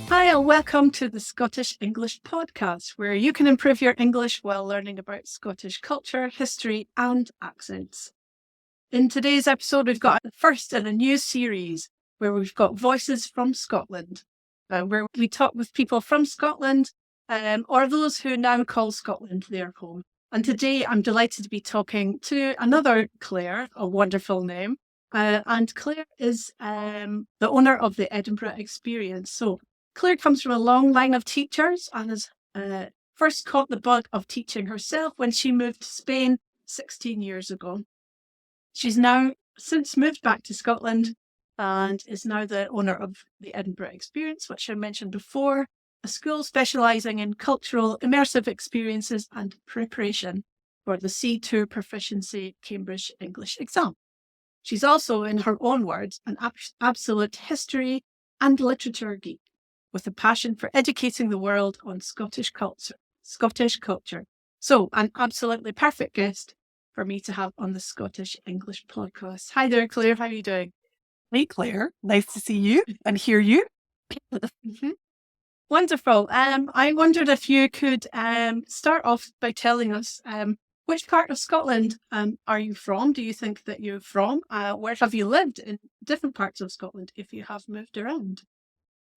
Hi, and welcome to the Scottish English Podcast, where you can improve your English while learning about Scottish culture, history, and accents. In today's episode, we've got the first in a new series where we've got Voices from Scotland, where we talk with people from Scotland or those who now call Scotland their home. And today I'm delighted to be talking to another Claire, a wonderful name. And Claire is the owner of the Edinburgh Experience. So Claire comes from a long line of teachers and has first caught the bug of teaching herself when she moved to Spain 16 years ago. She's now since moved back to Scotland and is now the owner of the Edinburgh Experience, which I mentioned before, a school specialising in cultural immersive experiences and preparation for the C2 Proficiency Cambridge English exam. She's also, in her own words, an absolute history and literature geek, with a passion for educating the world on Scottish culture. So, an absolutely perfect guest for me to have on the Scottish English podcast. Hi there, Claire. How are you doing? Hey, Claire. Nice to see you and hear you. Mm-hmm. Wonderful. I wondered if you could start off by telling us which part of Scotland are you from? Do you think that you're from? Where have you lived in different parts of Scotland if you have moved around?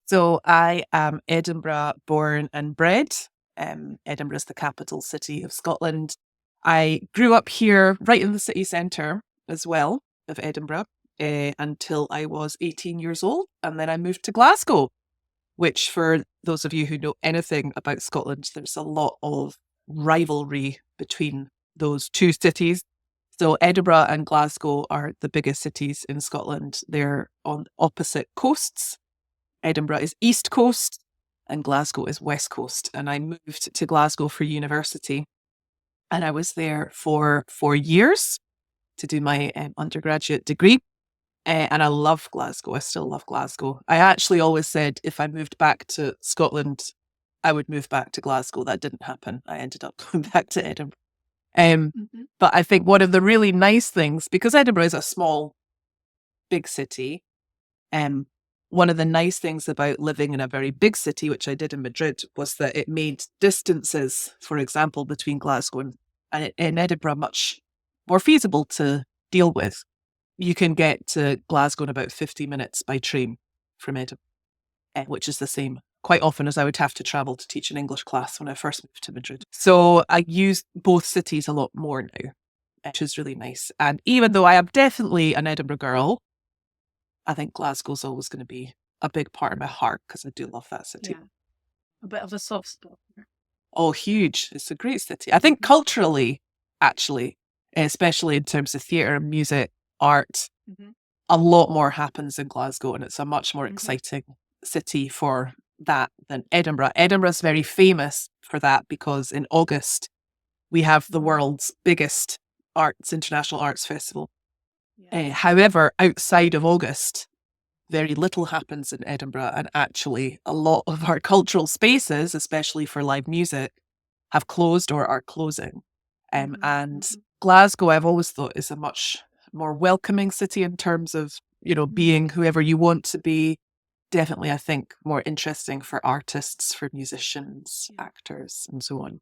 So I am Edinburgh born and bred. Edinburgh is the capital city of Scotland. I grew up here right in the city centre as well of Edinburgh until I was 18 years old. And then I moved to Glasgow, which for those of you who know anything about Scotland, there's a lot of rivalry between those two cities. So Edinburgh and Glasgow are the biggest cities in Scotland. They're on opposite coasts. Edinburgh is East Coast and Glasgow is West Coast. And I moved to Glasgow for university. And I was there for 4 years to do my undergraduate degree. And I love Glasgow. I still love Glasgow. I actually always said if I moved back to Scotland, I would move back to Glasgow. That didn't happen. I ended up going back to Edinburgh. But I think one of the really nice things, because Edinburgh is a small, big city, one of the nice things about living in a very big city, which I did in Madrid, was that it made distances, for example, between Glasgow and Edinburgh much more feasible to deal with. You can get to Glasgow in about 50 minutes by train from Edinburgh, which is the same quite often as I would have to travel to teach an English class when I first moved to Madrid. So I use both cities a lot more now, which is really nice. And even though I am definitely an Edinburgh girl, I think Glasgow's always going to be a big part of my heart because I do love that city. Yeah, a bit of a soft spot. Oh, huge. It's a great city. I think culturally, actually, especially in terms of theatre, music, art, a lot more happens in Glasgow and it's a much more exciting city for that than Edinburgh. Edinburgh's very famous for that because in August, we have the world's biggest international arts festival. However, outside of August, very little happens in Edinburgh, and actually a lot of our cultural spaces, especially for live music, have closed or are closing. And Glasgow, I've always thought, is a much more welcoming city in terms of, being whoever you want to be. Definitely, I think, more interesting for artists, for musicians, actors, and so on.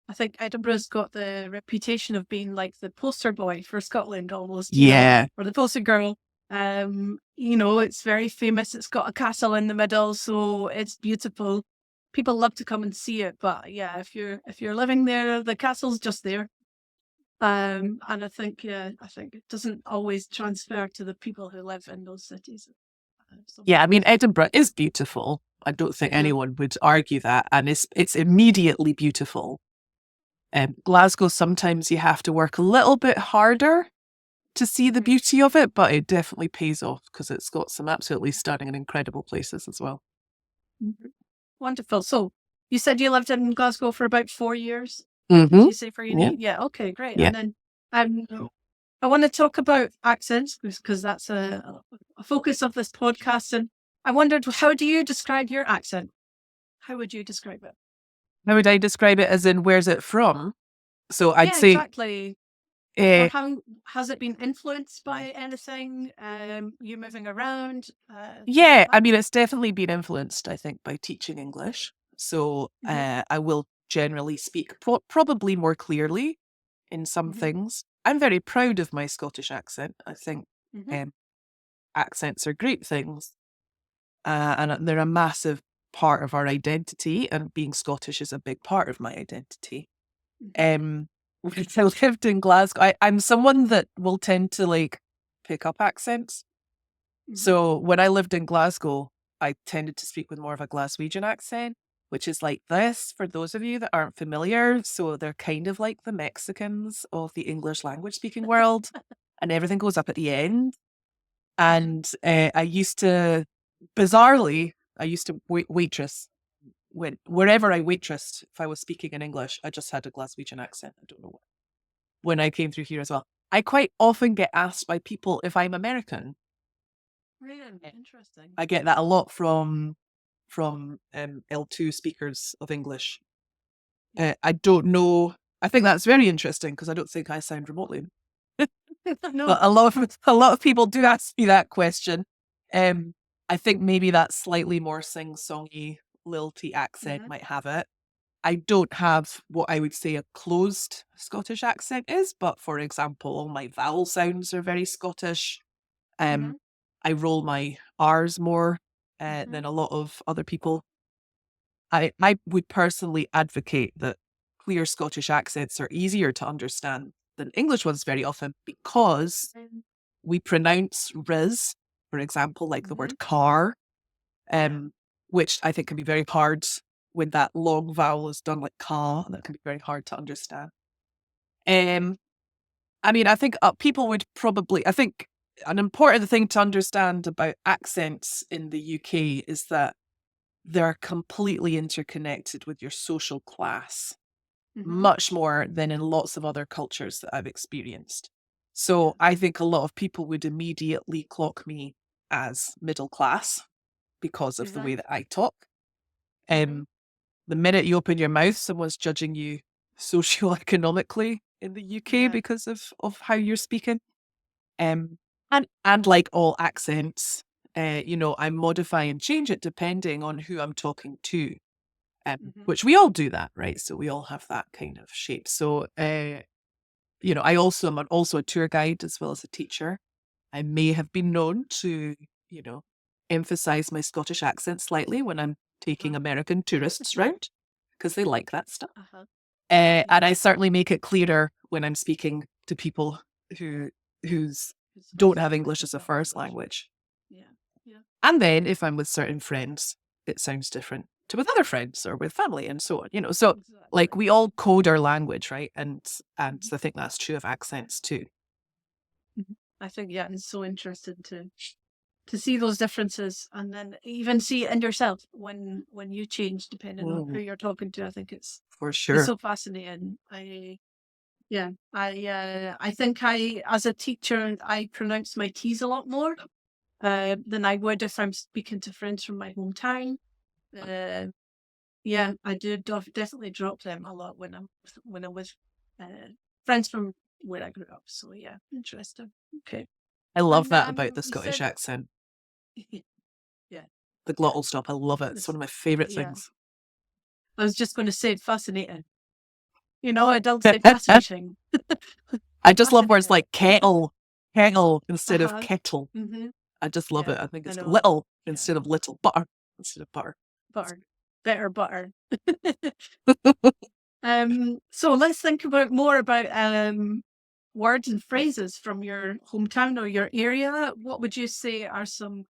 I think Edinburgh's got the reputation of being like the poster boy for Scotland almost. Or the poster girl. It's very famous. It's got a castle in the middle, so it's beautiful. People love to come and see it, but yeah, if you're living there, the castle's just there. And I think it doesn't always transfer to the people who live in those cities. Yeah, I mean, Edinburgh is beautiful. I don't think anyone would argue that, and it's immediately beautiful. Glasgow, sometimes you have to work a little bit harder to see the beauty of it, but it definitely pays off because it's got some absolutely stunning and incredible places as well. Wonderful. So you said you lived in Glasgow for about 4 years? Did you say for uni? Yeah. Okay, great. Yeah. And then I want to talk about accents because that's a focus of this podcast. And I wondered, how do you describe your accent? How would you describe it? How would I describe it as in where's it from? So I'd say exactly. Or Uh, how has it been influenced by anything? You moving around? Things like yeah, I that? mean, it's definitely been influenced, I think, by teaching English. So Mm-hmm. I will generally speak probably more clearly in some Mm-hmm. things. I'm very proud of my Scottish accent. I think Mm-hmm. um, accents are great things, and they're a massive part of our identity. And being Scottish is a big part of my identity. Mm-hmm. When I lived in Glasgow, I'm someone that will tend to like pick up accents. Mm-hmm. So when I lived in Glasgow, I tended to speak with more of a Glaswegian accent, which is like this for those of you that aren't familiar. So they're kind of like the Mexicans of the English language speaking world, and everything goes up at the end. And I used to, bizarrely, I used to waitress wherever I waitressed. If I was speaking in English, I just had a Glaswegian accent. I don't know why. When I came through here as well, I quite often get asked by people if I'm American. Really interesting. I get that a lot from L2 speakers of English. I don't know. I think that's very interesting because I don't think I sound remotely. No. But a lot of people do ask me that question. Um, I think maybe that slightly more sing-songy, lilty accent Mm-hmm. might have it. I don't have what I would say a closed Scottish accent is, but for example, all my vowel sounds are very Scottish. Mm-hmm. I roll my R's more Mm-hmm. than a lot of other people. I would personally advocate that clear Scottish accents are easier to understand than English ones very often because we pronounce Riz, for example, like the Mm-hmm. word car, which I think can be very hard when that long vowel is done like ka. That can be very hard to understand. Um, I mean, I think people would probably, I think an important thing to understand about accents in the UK is that they're completely interconnected with your social class, Mm-hmm. much more than in lots of other cultures that I've experienced. Yeah. So I think a lot of people would immediately clock me as middle class because of You're the way right. that I talk. Mm-hmm. Um, the minute you open your mouth, someone's judging you socioeconomically in the UK Yeah. because of how you're speaking. And like all accents, I modify and change it depending on who I'm talking to. Mm-hmm. Which we all do that, right? So we all have that kind of shape. So, I also am also a tour guide as well as a teacher. I may have been known to, emphasize my Scottish accent slightly when I'm taking Uh-huh. American tourists round because they like that stuff. Uh-huh. And I Yeah. certainly make it clearer when I'm speaking to people who's It's don't have speak English the as a first first language. language. Yeah. Yeah. And then if I'm with certain friends, it sounds different to with other friends or with family and so on. So like Exactly. we all code our language, right? And Mhm. I think that's true of accents too. Mhm. I think yeah, it's so interesting to see those differences and then even see it in yourself when you change depending on who Mm, you're talking to. I think for it's sure. so fascinating. I think I as a teacher I pronounce my T's a lot more than I would if I'm speaking to friends from my hometown. Uh, yeah, I do definitely drop them a lot when I'm with friends from where I grew up. So yeah, interesting. Okay. I love And that about the you Scottish said accent. yeah, The yeah, glottal stop. I love it. It's one this, of my favorite yeah. things. I was just going to say fascinating. I don't say fascinating. I just love words Fascinating. like kettle instead of Uh-huh. kettle. Mm-hmm. I just love Yeah, it. I think I it's know. little Yeah, instead of little, butter instead of butter. butter, better butter. So let's think about more about words and phrases from your hometown or your area. What would you say are some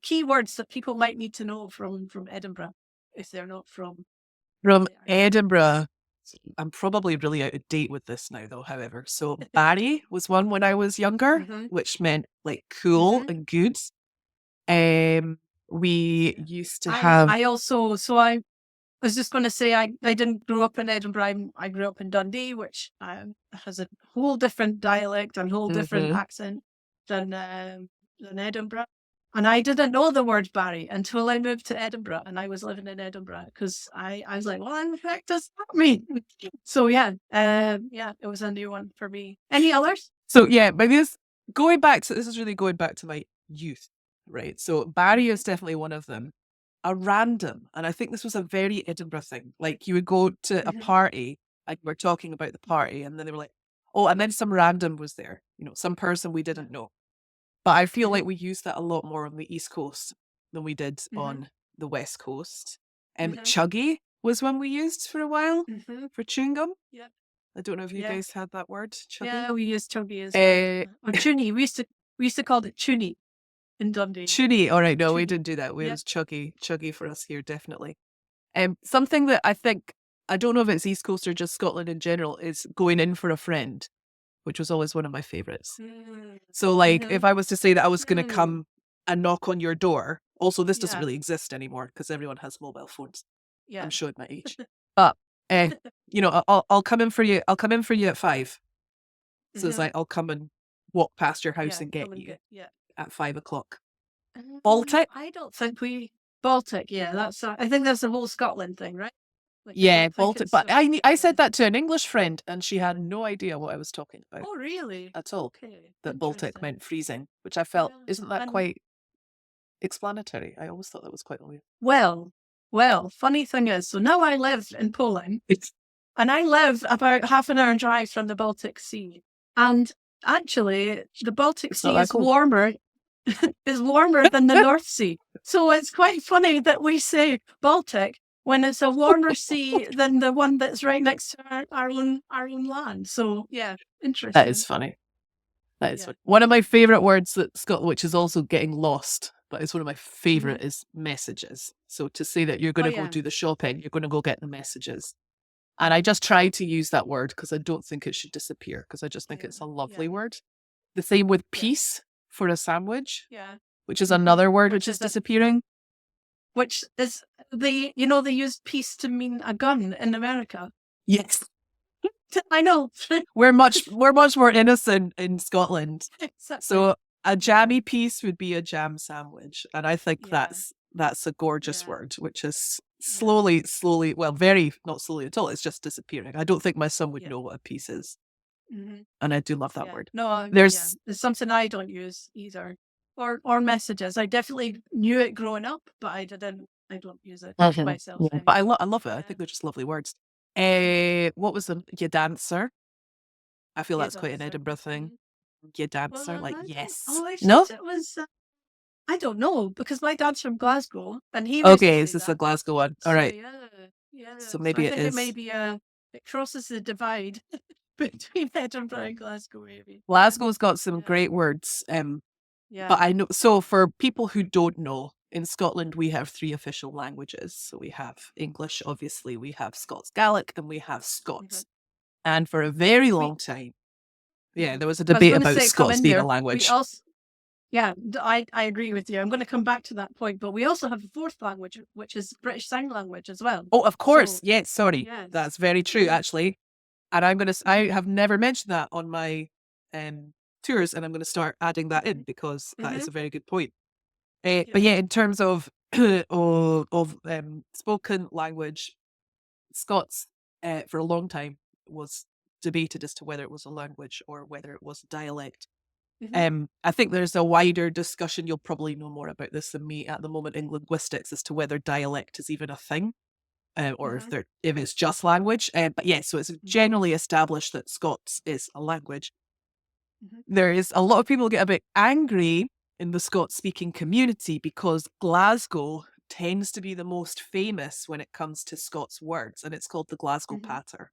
key words that people might need to know from Edinburgh if they're not from From there? Edinburgh, I'm probably really out of date with this now, though, however. So, Barry was one when I was younger, Mm-hmm. which meant like cool Mm-hmm. and good. We Yeah. used to I have, I also so I was just going to say I didn't grow up in Edinburgh. I grew up in Dundee, which has a whole different dialect and whole different Mhm. accent than Edinburgh. And I didn't know the word Barry until I moved to Edinburgh, and I was living in Edinburgh because I was like, what the heck does that mean? So yeah, it was a new one for me. Any others? So yeah, but this is really going back to my youth, right? So Barry is definitely one of them. A random, and I think this was a very Edinburgh thing. Like you would go to a party, like we're talking about the party, and then they were like, oh, and then some random was there, some person we didn't know. But I feel like we used that a lot more on the East Coast than we did on the West Coast. Chuggy was one we used for a while for chewing gum. Yeah. I don't know if you guys had that word, chuggy. Yeah, we used chuggy as well. Or chuny. We used to call it chuny in Dundee. Chuny. All right, no, we didn't do that. We was chuggy for us here, definitely. Something that I think, I don't know if it's East Coast or just Scotland in general, is going in for a friend, which was always one of my favourites. So like if I was to say that I was going to come and knock on your door, also this doesn't really exist anymore because everyone has mobile phones. I'm showing my age. But I'll come in for you. I'll come in for you at 5. So it's like I'll come and walk past your house and get you at 5 o'clock. Baltic? I don't think Baltic. Yeah, that's. I think that's the whole Scotland thing, right? Like, yeah, Baltic. But I said that to an English friend, and she had no idea what I was talking about. Oh, really? At all. Okay. That Baltic meant freezing, which I felt isn't that quite explanatory? I always thought that was quite weird. Well, funny thing is, so now I live in Poland, and I live about half an hour drive from the Baltic Sea, and actually, the Baltic Sea is warmer. Is warmer than the North Sea. So it's quite funny that we say Baltic when it's a warmer sea than the one that's right next to our own land. So yeah, interesting. That is funny. That is funny. One of my favourite words that Scotland, which is also getting lost, but it's one of my favourite, is messages. So to say that you're going to go do the shopping, you're going to go get the messages. And I just try to use that word because I don't think it should disappear because I just think it's a lovely word. The same with peace. For a sandwich, which is another word which is disappearing. Which is they use peace to mean a gun in America. Yes, I know. we're much more innocent in Scotland. Exactly. So a jammy piece would be a jam sandwich, and I think that's a gorgeous word, which is slowly, well, very not slowly at all. It's just disappearing. I don't think my son would know what a piece is. And I do love that word. No, there's something I don't use either. Or messages. I definitely knew it growing up, but I don't use it myself. Yeah. But I love it. I think they're just lovely words. What was the you dancer? I feel that's quite an Edinburgh thing. You dancer, like yes. Oh, I no, it was. I don't know because my dad's from Glasgow, and he. Okay, is this a Glasgow one? All right. Yeah. So maybe it is. It may be it crosses the divide between Edinburgh and Glasgow, maybe. Glasgow's got some great words. But I know. So for people who don't know, in Scotland we have 3 official languages. So we have English, obviously, we have Scots Gaelic, and we have Scots. And for a very long time, there was a debate about Scots being a language. I agree with you. I'm going to come back to that point, but we also have a 4th language, which is British Sign Language as well. Oh, of course. Yes, sorry. That's very true, actually. And I have never mentioned that on my tours, and I'm going to start adding that in because that is a very good point. But in terms of spoken language, Scots for a long time was debated as to whether it was a language or whether it was a dialect. I think there's a wider discussion, you'll probably know more about this than me at the moment, in linguistics as to whether dialect is even a thing. Or if it's just language. But so it's generally established that Scots is a language. There is a lot of people get a bit angry in the Scots-speaking community because Glasgow tends to be the most famous when it comes to Scots words, and it's called the Glasgow patter.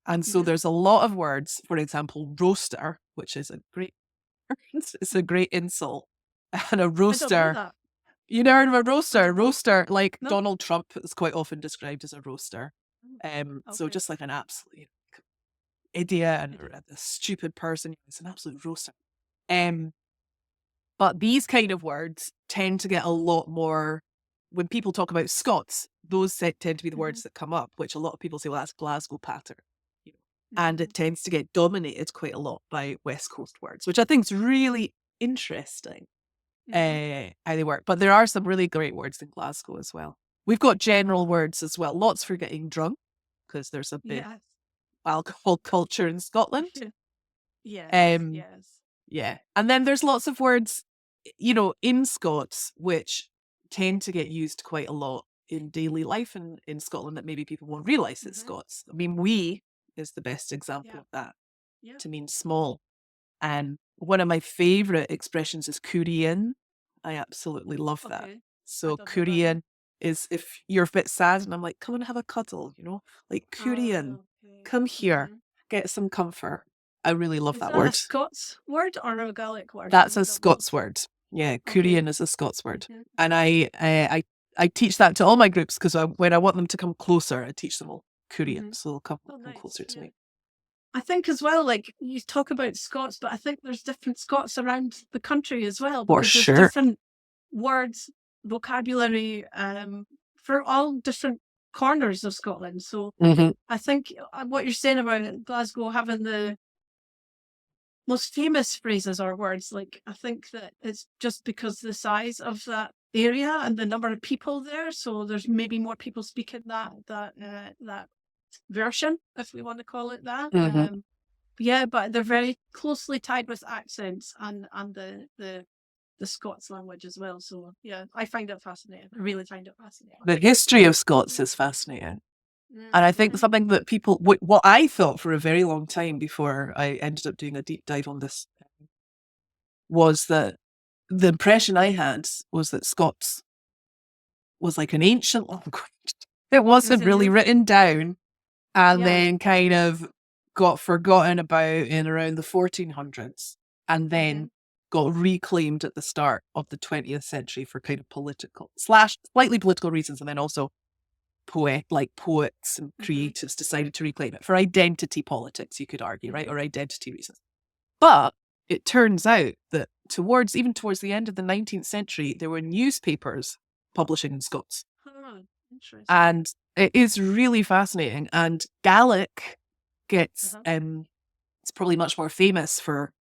And so there's a lot of words, for example, roaster, which is a great insult, and a roaster. You never heard of a roaster? Roaster, like no. Donald Trump is quite often described as a roaster. So just like an absolute idiot and a stupid person, it's an absolute roaster. But these kind of words tend to get a lot more, when people talk about Scots, those tend to be the words that come up, which a lot of people say, well, that's Glasgow patter. And it tends to get dominated quite a lot by West Coast words, which I think is really interesting. how they work. But there are some really great words in Glasgow as well. We've got general words as well. Lots for getting drunk because there's a big Yes. alcohol culture in Scotland. Yes. Yes. Yeah. And then there's lots of words, in Scots, which tend to get used quite a lot in daily life in Scotland that maybe people won't realise it's Scots. I mean, we is the best example of that, to mean small. And one of my favourite expressions is cúrien. I absolutely love that. Okay. So cúrien is if you're a bit sad and I'm like, come and have a cuddle, like cúrien, come here, get some comfort. I really love that word. Is that a Scots word or a Gaelic word? That's a Scots word. Yeah, cúrien is a Scots word. And I teach that to all my groups because when I want them to come closer, I teach them all cúrien. So they'll come closer to me. I think as well, like you talk about Scots, but I think there's different Scots around the country as well. For sure. There's different words, vocabulary, for all different corners of Scotland. So I think what you're saying about Glasgow having the most famous phrases or words, like I think that it's just because the size of that area and the number of people there. So there's maybe more people speaking that version, if we want to call it that. But they're very closely tied with accents and the Scots language as well. So yeah, I find it fascinating. I really find it fascinating. The history of Scots is fascinating. And I think something that people, what I thought for a very long time before I ended up doing a deep dive on this, was that the impression I had was that Scots was like an ancient language. It wasn't really written down and then kind of got forgotten about in around the 1400s and then got reclaimed at the start of the 20th century for kind of slightly political reasons, and then also poets and creatives decided to reclaim it for identity politics, you could argue, right? Or identity reasons. But it turns out that towards the end of the 19th century, there were newspapers publishing in Scots. Interesting. And it is really fascinating. And Gaelic gets, it's probably much more famous for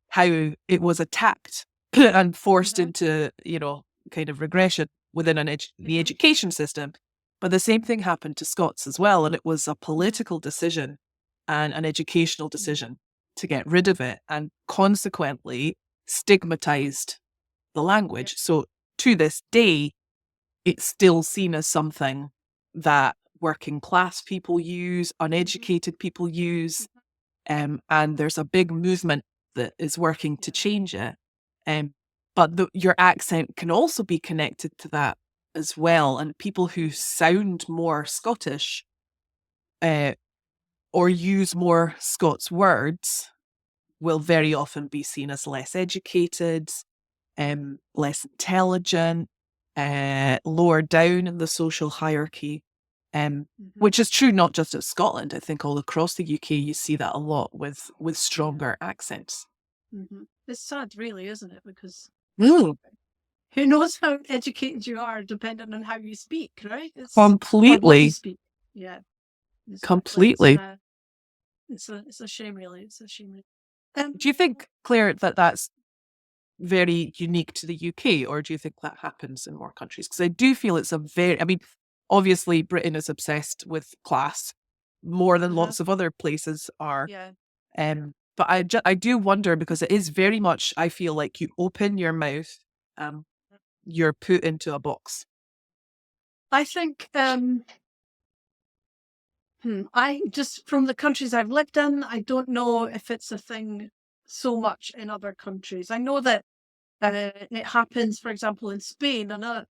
how it was attacked and forced into, kind of regression within the education system. But the same thing happened to Scots as well. And it was a political decision and an educational decision to get rid of it and consequently stigmatized the language. So to this day, it's still seen as something that working class people use, uneducated people use. And there's a big movement that is working to change it. But your accent can also be connected to that as well, and people who sound more Scottish or use more Scots words will very often be seen as less educated, less intelligent, lower down in the social hierarchy, which is true not just of Scotland. I think all across the UK you see that a lot with stronger accents. It's sad, really, isn't it? Because who knows how educated you are depending on how you speak, right? Completely. You speak. Yeah. Completely. It's a shame, really. It's a shame. Do you think, Claire, that's very unique to the UK, or do you think that happens in more countries? Because I do feel it's obviously Britain is obsessed with class more than lots of other places are. Yeah. But I do wonder, because it is very much, I feel like you open your mouth, you're put into a box. I think, I just, from the countries I've lived in, I don't know if it's a thing so much in other countries. I know that it happens, for example, in Spain, and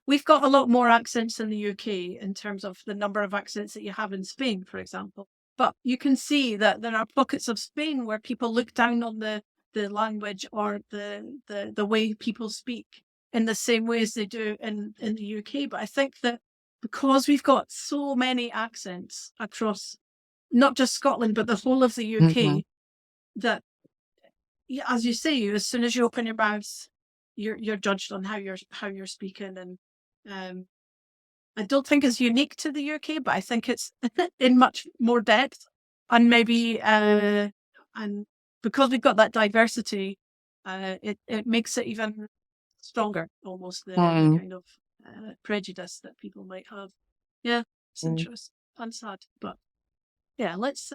we've got a lot more accents in the UK in terms of the number of accents that you have in Spain, for example. But you can see that there are pockets of Spain where people look down on the language or the way people speak in the same way as they do in the UK. But I think that because we've got so many accents across not just Scotland, but the whole of the UK, that, as you say, as soon as you open your mouth, you're judged on how you're speaking. And I don't think it's unique to the UK, but I think it's in much more depth. And maybe and because we've got that diversity, it makes it even stronger, almost the Mm, kind of prejudice that people might have. Yeah, it's mm, interesting and sad, but yeah, let's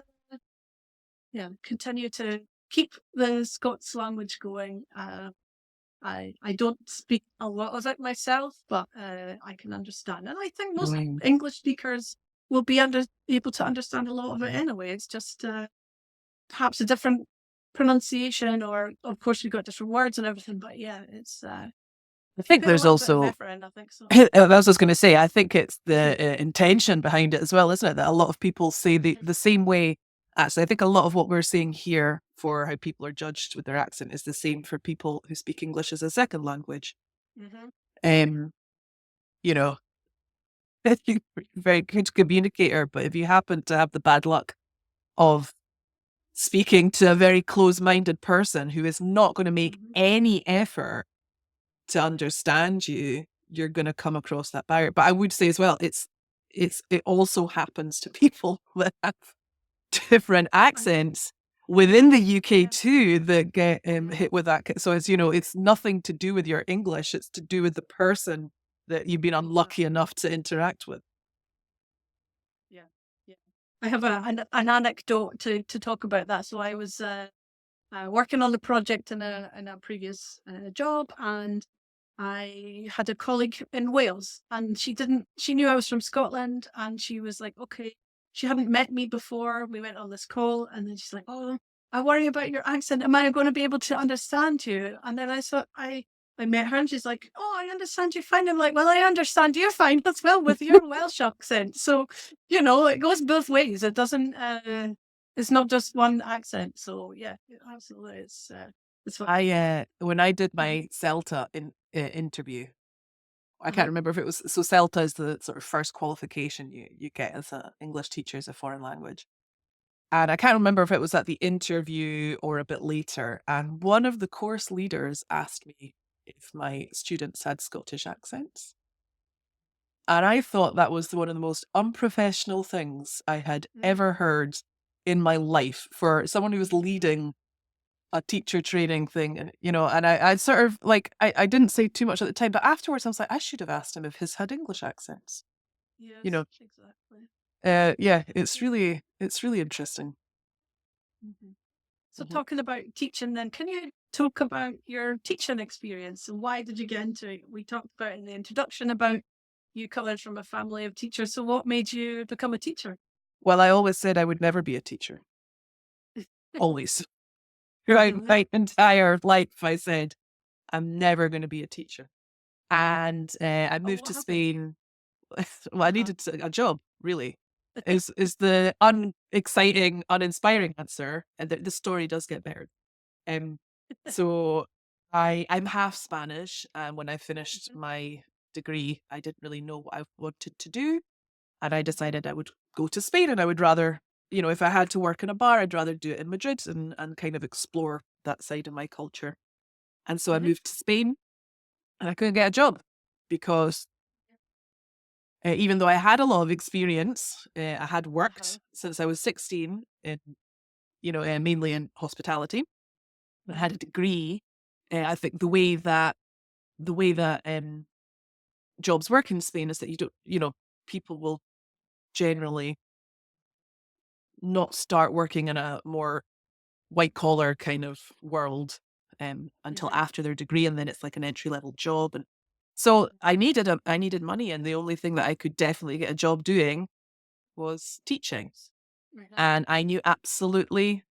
continue to keep the Scots language going. I don't speak a lot of it myself, but I can understand, and I think most mm. English speakers will be able to understand a lot of it anyway. It's just perhaps a different pronunciation, or of course we've got different words and everything. But yeah, it's I if you think put a there's little bit of also, effort in, I think so. I was just going to say, I think it's the intention behind it as well, isn't it? That a lot of people say the same way. Actually, I think a lot of what we're seeing here for how people are judged with their accent is the same for people who speak English as a second language. Mm-hmm. Um, you know, you're a very good communicator, but if you happen to have the bad luck of speaking to a very close-minded person who is not going to make Mm-hmm. any effort to understand you, you're going to come across that barrier. But I would say as well, it also happens to people that have different accents within the UK Yeah. too that get Yeah. hit with that. So it's, it's nothing to do with your English. It's to do with the person that you've been unlucky Exactly. enough to interact with. Yeah. Yeah. I have an anecdote to talk about that. So I was working on the project in a previous job, and I had a colleague in Wales, and she knew I was from Scotland, and she was like, okay, she hadn't met me before. We went on this call, and then she's like, oh, I worry about your accent. Am I going to be able to understand you? And then I met her, and she's like, oh, I understand you fine. I'm like, well, I understand you fine as well with your Welsh accent. So, it goes both ways. It doesn't, it's not just one accent. So yeah, absolutely. It's fun. When I did Mhm. my CELTA interview, I can't Uh-huh. remember if it was, so CELTA is the sort of first qualification you get as an English teacher as a foreign language. And I can't remember if it was at the interview or a bit later. And one of the course leaders asked me if my students had Scottish accents. And I thought that was one of the most unprofessional things I had Mm. ever heard in my life for someone who was leading a teacher training thing. And I sort of like, I didn't say too much at the time, but afterwards I was like, I should have asked him if his had English accents. You Yes, know, exactly. yeah, it's Yeah. really interesting. Mhm. So Mhm. talking about teaching then, can you talk about your teaching experience and why did you get into it? We talked about in the introduction about you coming from a family of teachers. So what made you become a teacher? Well, I always said I would never be a teacher. Always. Throughout Really? my entire life, I said, I'm never going to be a teacher. And I Oh, moved what to happened? Spain. Well, I Uh-huh. needed a job, really, is the unexciting, uninspiring answer. And the story does get better. Um, so I'm half Spanish. And when I finished Mhm. my degree, I didn't really know what I wanted to do. And I Mhm. decided I would go to Spain and I would rather, if I had to work in a bar, I'd rather do it in Madrid and kind of explore that side of my culture. And so I Mhm. moved to Spain and I couldn't get a job because even though I had a lot of experience, I had Uh-huh. worked since I was 16 in, mainly in hospitality. I had a degree. I think the way that jobs work in Spain is that you don't, people will generally not start working in a more white collar kind of world until Mhm. after their degree, and then it's like an entry level job. And so I needed money, and the only thing that I could definitely get a job doing was teaching, Mhm. and I knew absolutely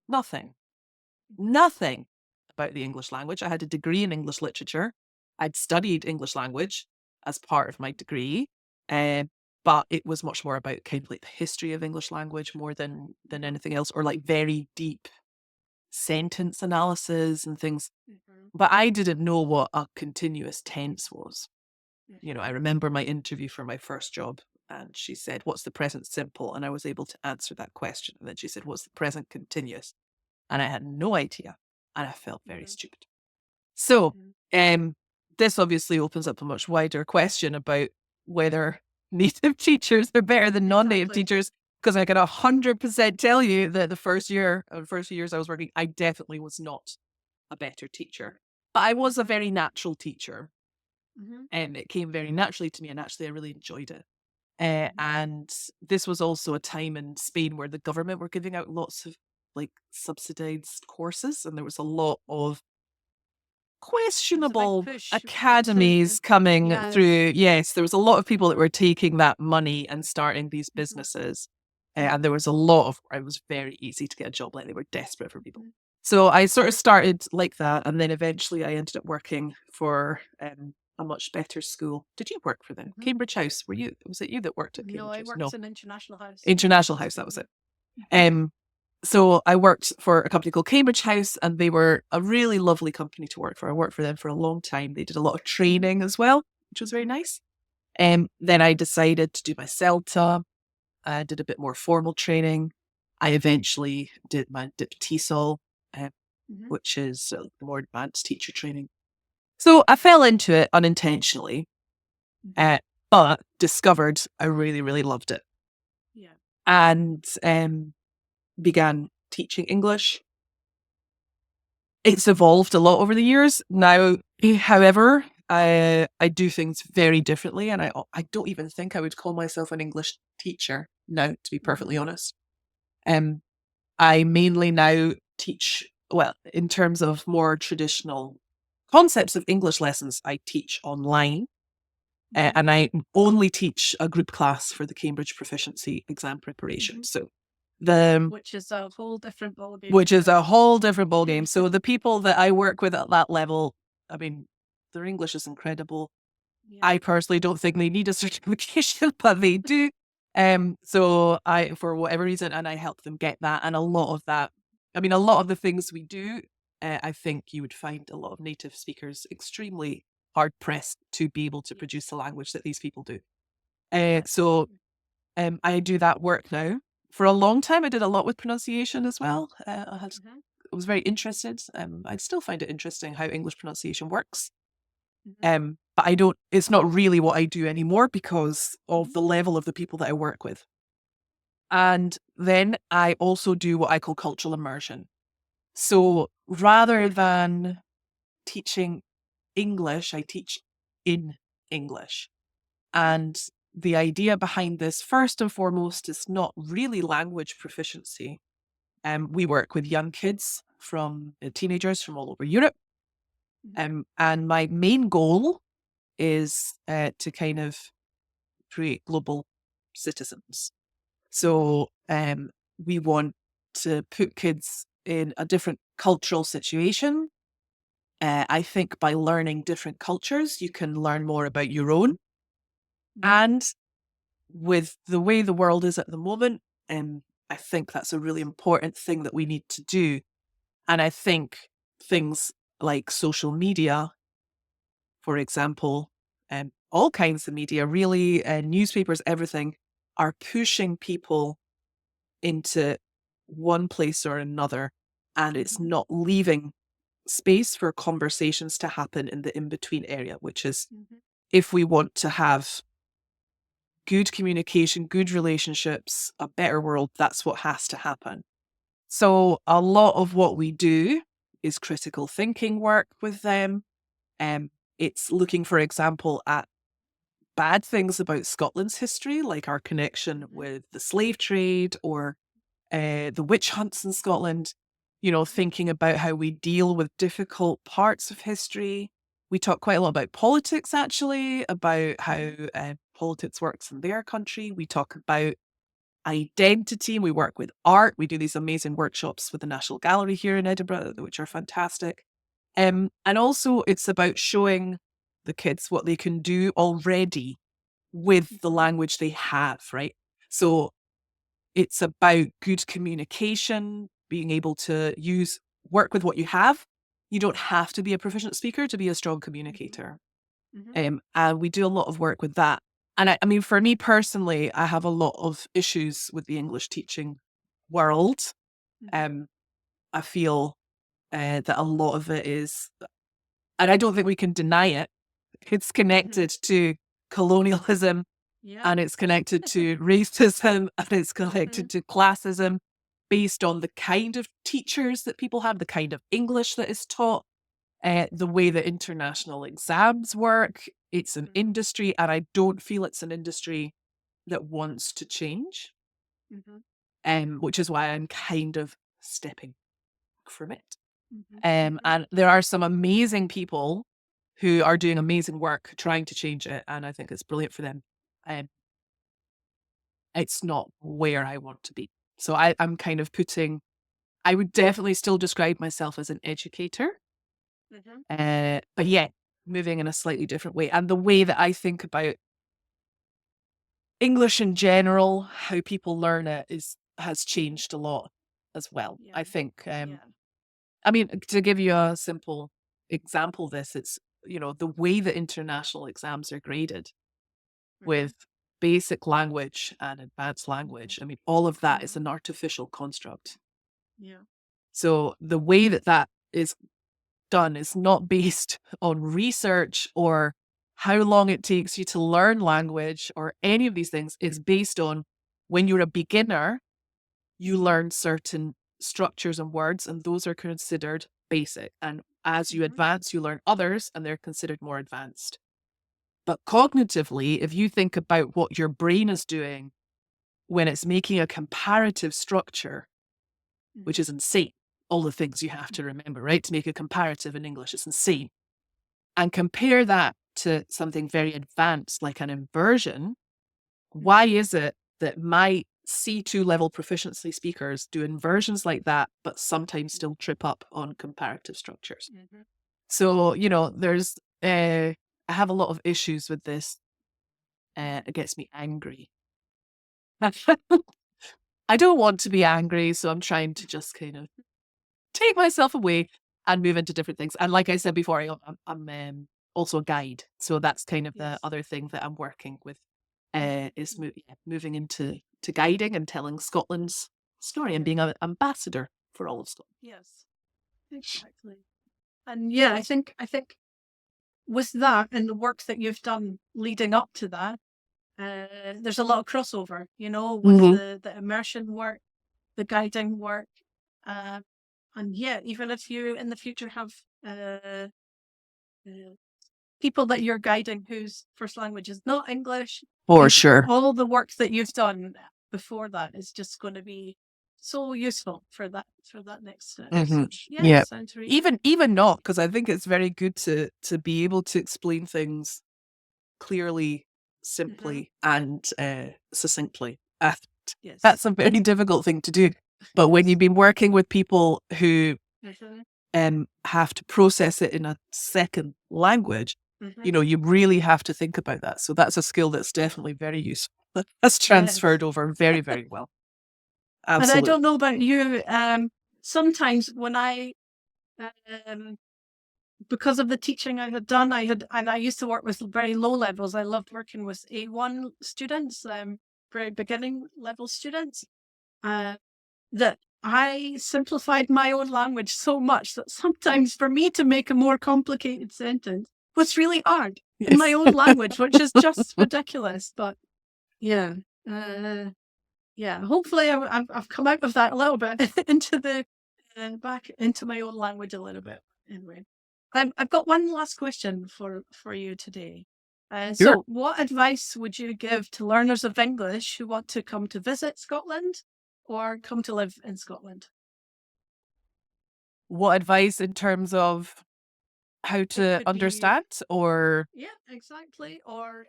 Mhm. nothing about the English language. I had a degree in English literature. I'd studied English language as part of my degree, um, but it was much more about kind of like the history of English language more than Mhm. anything else, or like very deep sentence analysis and things. Mhm. But I didn't know what a continuous tense was. I Mhm. remember my interview for my first job, and she said, "What's the present simple?" And I was able to answer that question. And then she said, "What's the present continuous?" And I had no idea, and I felt very Mhm. stupid. So, Mhm. um, this obviously opens up a much wider question about whether native teachers are better than non-native Exactly. teachers. Because I can 100% tell you that the first few years I was working, I definitely was not a better teacher. But I was a very natural teacher. Mm-hmm. And it came very naturally to me, and actually I really enjoyed it. And this was also a time in Spain where the government were giving out lots of like subsidized courses, and there was a lot of questionable push academies coming yes. through. Yes, there was a lot of people that were taking that money and starting these businesses. And there was a lot of, it was very easy to get a job. Like, they were desperate for people. So I sort of started like that. And then eventually I ended up working for a much better school. Did you work for them? Cambridge House. Was it you that worked at Cambridge No, I House? worked in International House. International House, that was it. So I worked for a company called Cambridge House, and they were a really lovely company to work for. I worked for them for a long time. They did a lot of training as well, which was very nice. Then I decided to do my CELTA. I did a bit more formal training. I eventually did my TESOL, which is more advanced teacher training. So I fell into it unintentionally, but discovered I really, really loved it. Yeah. And began teaching English. It's evolved a lot over the years. Now, however, I do things very differently, and I don't even think I would call myself an English teacher now, to be perfectly honest. I mainly now teach, well, in terms of more traditional concepts of English lessons, I teach online. And I only teach a group class for the Cambridge Proficiency exam preparation. So which is a whole different ballgame. So the people that I work with at that level, I mean, their English is incredible. Yeah. I personally don't think they need a certification, but they do. So I, for whatever reason, and I help them get that. And a lot of that, I mean, a lot of the things we do, I think you would find a lot of native speakers extremely hard pressed to be able to produce the language that these people do. So I do that work now. For a long time, I did a lot with pronunciation as well. I was very interested. I still find it interesting how English pronunciation works. But it's not really what I do anymore because of the level of the people that I work with. And then I also do what I call cultural immersion. So rather than teaching English, I teach in English. And the idea behind this, first and foremost, is not really language proficiency. We work with young kids from teenagers from all over Europe. And my main goal is to kind of create global citizens. So we want to put kids in a different cultural situation. I think by learning different cultures, you can learn more about your own. And with the way the world is at the moment, I think that's a really important thing that we need to do. And I think things like social media, for example, all kinds of media, really, newspapers, everything, are pushing people into one place or another. And it's not leaving space for conversations to happen in the in-between area, which is if we want to have good communication, good relationships, a better world, that's what has to happen. So a lot of what we do is critical thinking work with them. It's looking, for example, at bad things about Scotland's history, like our connection with the slave trade or the witch hunts in Scotland, thinking about how we deal with difficult parts of history. We talk quite a lot about politics, actually, about how politics works in their country. We talk about identity. We work with art. We do these amazing workshops with the National Gallery here in Edinburgh, which are fantastic. And also it's about showing the kids what they can do already with the language they have, right? So it's about good communication, being able to work with what you have. You don't have to be a proficient speaker to be a strong communicator. And we do a lot of work with that. And I mean, for me personally, I have a lot of issues with the English teaching world. I feel that a lot of it is, and I don't think we can deny it, it's connected to colonialism, and it's connected to racism, and it's connected to classism based on the kind of teachers that people have, the kind of English that is taught. the way that international exams work. It's an industry, and I don't feel it's an industry that wants to change, which is why I'm kind of stepping back from it. And there are some amazing people who are doing amazing work trying to change it, and I think it's brilliant for them. It's not where I want to be. So I'm kind of I would definitely still describe myself as an educator, but yeah, moving in a slightly different way. And the way that I think about English in general, how people learn it has changed a lot as well. I think, I mean, to give you a simple example of this, it's, the way that international exams are graded with basic language and advanced language. I mean, all of that is an artificial construct. So the way that that is done is not based on research or how long it takes you to learn language or any of these things. It's based on when you're a beginner, you learn certain structures and words, and those are considered basic. And as you advance, you learn others, and they're considered more advanced. But cognitively, if you think about what your brain is doing when it's making a comparative structure, which is insane, all the things you have to remember, right? To make a comparative in English, it's insane. And compare that to something very advanced like an inversion. Why is it that my C2 level proficiency speakers do inversions like that, but sometimes still trip up on comparative structures? So, there's, I have a lot of issues with this. It gets me angry. I don't want to be angry, so I'm trying to just kind of take myself away and move into different things. And like I said before, I'm also a guide. So that's kind of the other thing that I'm working with, is moving into guiding and telling Scotland's story and being an ambassador for all of Scotland. Yes, exactly. And yeah, I think with that and the work that you've done leading up to that, there's a lot of crossover, with the immersion work, the guiding work. And yeah, even if you in the future have people that you're guiding whose first language is not English, for sure, all the work that you've done before that is just going to be so useful for that next step. So, yeah. Sounds really Even not, because I think it's very good to be able to explain things clearly, simply, and succinctly. yes. That's a very difficult thing to do. But when you've been working with people who have to process it in a second language, you really have to think about that. So that's a skill that's definitely very useful. That's transferred over very, very well. Absolutely. And I don't know about you, sometimes when I, because of the teaching I had done, and I used to work with very low levels. I loved working with A1 students, very beginning level students, that I simplified my own language so much that sometimes for me to make a more complicated sentence was really hard in my own language, which is just ridiculous. But yeah, hopefully I've come out of that a little bit into back into my own language a little bit. Anyway, I've got one last question for you today. Sure. So what advice would you give to learners of English who want to come to visit Scotland or come to live in Scotland? What advice in terms of how to understand or? Yeah, exactly. Or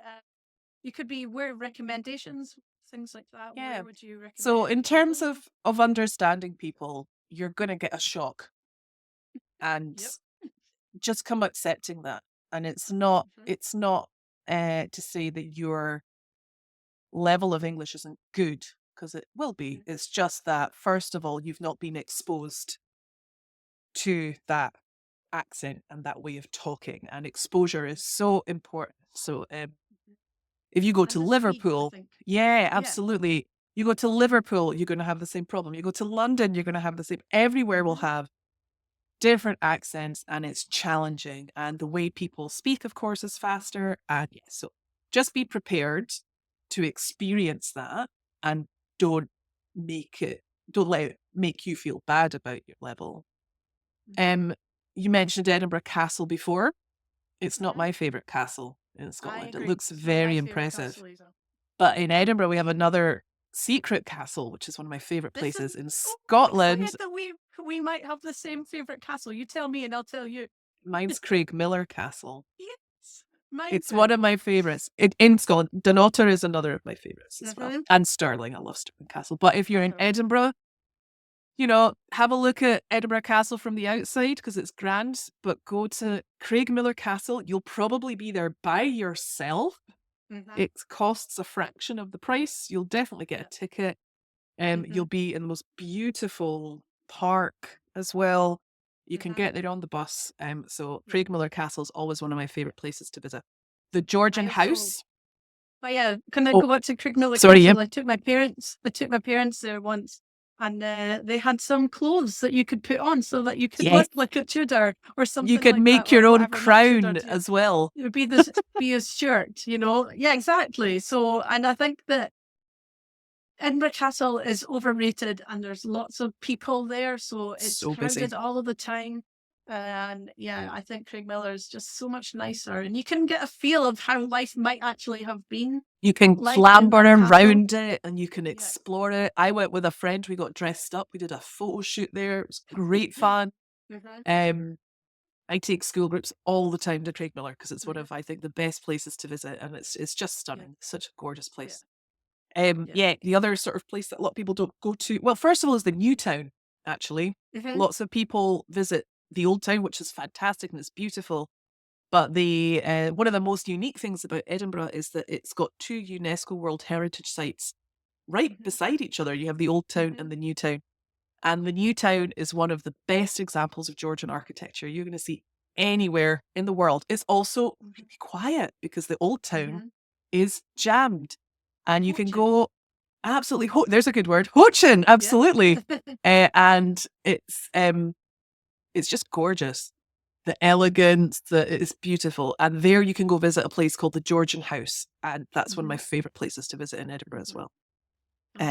you could be where recommendations, things like that. Yeah. Where would you recommend? So in terms of understanding people, you're going to get a shock, and just come accepting that. And it's not to say that your level of English isn't good, because it will be. It's just that, first of all, you've not been exposed to that accent and that way of talking, and exposure is so important. So if you go to Liverpool, absolutely. You go to Liverpool, you're going to have the same problem. You go to London, you're going to have the same. Everywhere will have different accents, and it's challenging. And the way people speak, of course, is faster. And so just be prepared to experience that, and don't let it make you feel bad about your level. you mentioned Edinburgh Castle before. It's not Mhm. my favourite castle in I Scotland. It agree. looks It's not my very favourite impressive. castle either. But in Edinburgh, we have another secret castle, which is one of my favourite This is places in oh, I'm Scotland. excited that we might have the same favourite castle. You tell me and I'll tell you. Mine's Craig Miller Castle. Yes. Mine It's too. one of my favourites. In Scotland, Dunnottar is another of my favourites as well. Mhm. And Stirling. I love Stirling Castle. But if you're in Uh-huh. Edinburgh, have a look at Edinburgh Castle from the outside because it's grand, but go to Craig Miller Castle. You'll probably be there by yourself. Mhm. It costs a fraction of the price. You'll definitely get a ticket. You'll be in the most beautiful park as well. You can get there on the bus. So Craig Miller Castle is always one of my favourite places to visit. The Georgian House. Oh yeah, can I Oh, go back to Craig Miller sorry, Castle? yeah. I took my parents there once, and they had some clothes that you could put on so that you could Yes. look like a Tudor or something. You could like make that, or your own whatever, not crown Tudor, as well. It would be be a shirt, Yeah, exactly. So, and I think that Edinburgh Castle is overrated, and there's lots of people there, so it's So busy. crowded all of the time. And yeah, I think Craig Miller is just so much nicer, and you can get a feel of how life might actually have been. You can Like in clamber that castle. around it and you can explore it. I went with a friend. We got dressed up. We did a photo shoot there. It was great fun. I take school groups all the time to Craig Miller because it's one of, I think, the best places to visit, and it's just stunning. It's such a gorgeous place. The other sort of place that a lot of people don't go to, well, first of all, is the new town, actually. Lots of people visit the old town, which is fantastic and it's beautiful. But the one of the most unique things about Edinburgh is that it's got 2 UNESCO World Heritage Sites right beside each other. You have the old town and the new town. And the new town is one of the best examples of Georgian architecture you're going to see anywhere in the world. It's also really quiet because the old town is jammed. And you can go absolutely, there's a good word, hoochin, absolutely. And it's just gorgeous. The elegance, it's beautiful. And there you can go visit a place called the Georgian House. And that's one of my favourite places to visit in Edinburgh as well.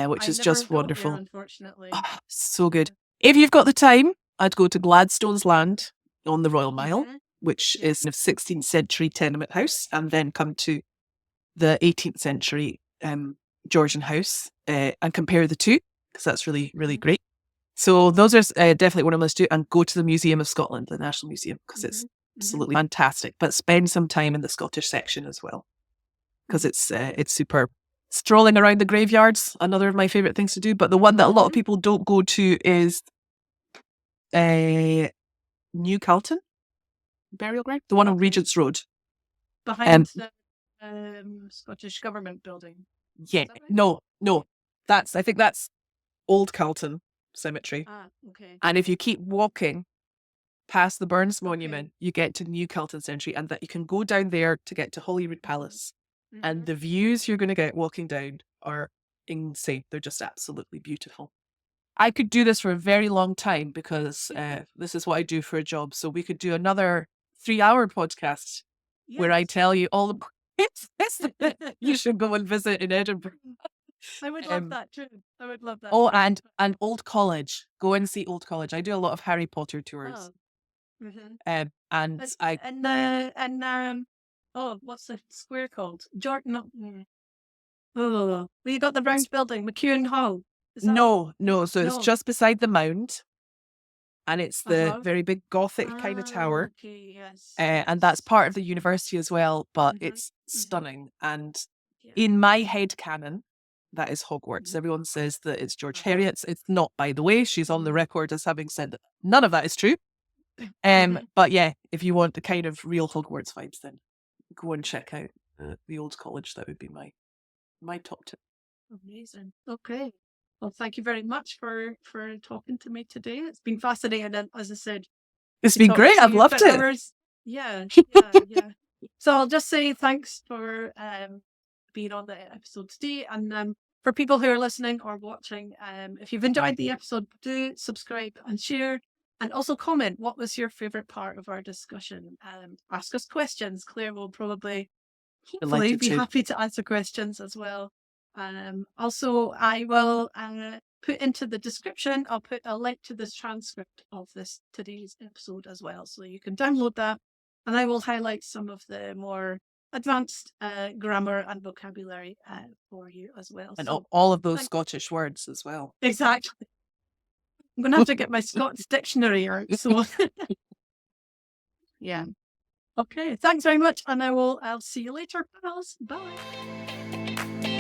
Which is just wonderful. There, unfortunately. Oh, so good. If you've got the time, I'd go to Gladstone's Land on the Royal Mile, which is a 16th century tenement house, and then come to the 18th century Georgian house and compare the two, because that's really, really great. So those are definitely what I must do, and go to the Museum of Scotland, the National Museum, because it's absolutely fantastic. But spend some time in the Scottish section as well, because it's superb. Strolling around the graveyards, another of my favourite things to do. But the one that a lot of people don't go to is New Calton burial ground, the one on Regent's Road. Behind the Scottish Government building. Yeah, right? No. I think that's Old Calton Cemetery. Okay. And if you keep walking past the Burns Monument, you get to New Calton Cemetery, and that you can go down there to get to Holyrood Palace. And the views you're going to get walking down are insane. They're just absolutely beautiful. I could do this for a very long time because this is what I do for a job. So we could do another 3-hour podcast where I tell you all the places that you should go and visit in Edinburgh. I would love that too. I would love that. Oh, and Old College. Go and see Old College. I do a lot of Harry Potter tours. What's the square called? Jordan. Oh, you got the Browns building, McEwen Hall. No. So it's just beside the Mound, and it's the very big Gothic kind of tower. Okay, yes. And that's part of the university as well. But it's stunning. And in my head canon, that is Hogwarts. Everyone says that it's George Heriot's. It's not, by the way. She's on the record as having said that none of that is true. But yeah, if you want the kind of real Hogwarts vibes, then go and check out the Old College. That would be my top tip. Amazing. Okay. Well, thank you very much for talking to me today. It's been fascinating, and as I said, it's been great. I've loved it. Yeah. So I'll just say thanks for being on the episode today, and for people who are listening or watching, if you've enjoyed the episode, do subscribe and share. And also comment, what was your favourite part of our discussion? Ask us questions. Claire will hopefully be happy to answer questions as well. Also, I will put into the description. I'll put a link to this transcript of today's episode as well, so you can download that. And I will highlight some of the more advanced grammar and vocabulary for you as well. And so all of those Scottish words as well. Exactly. I'm going to have to get my Scots dictionary out. So, yeah. Okay. Thanks very much. And I'll see you later, pals. Bye.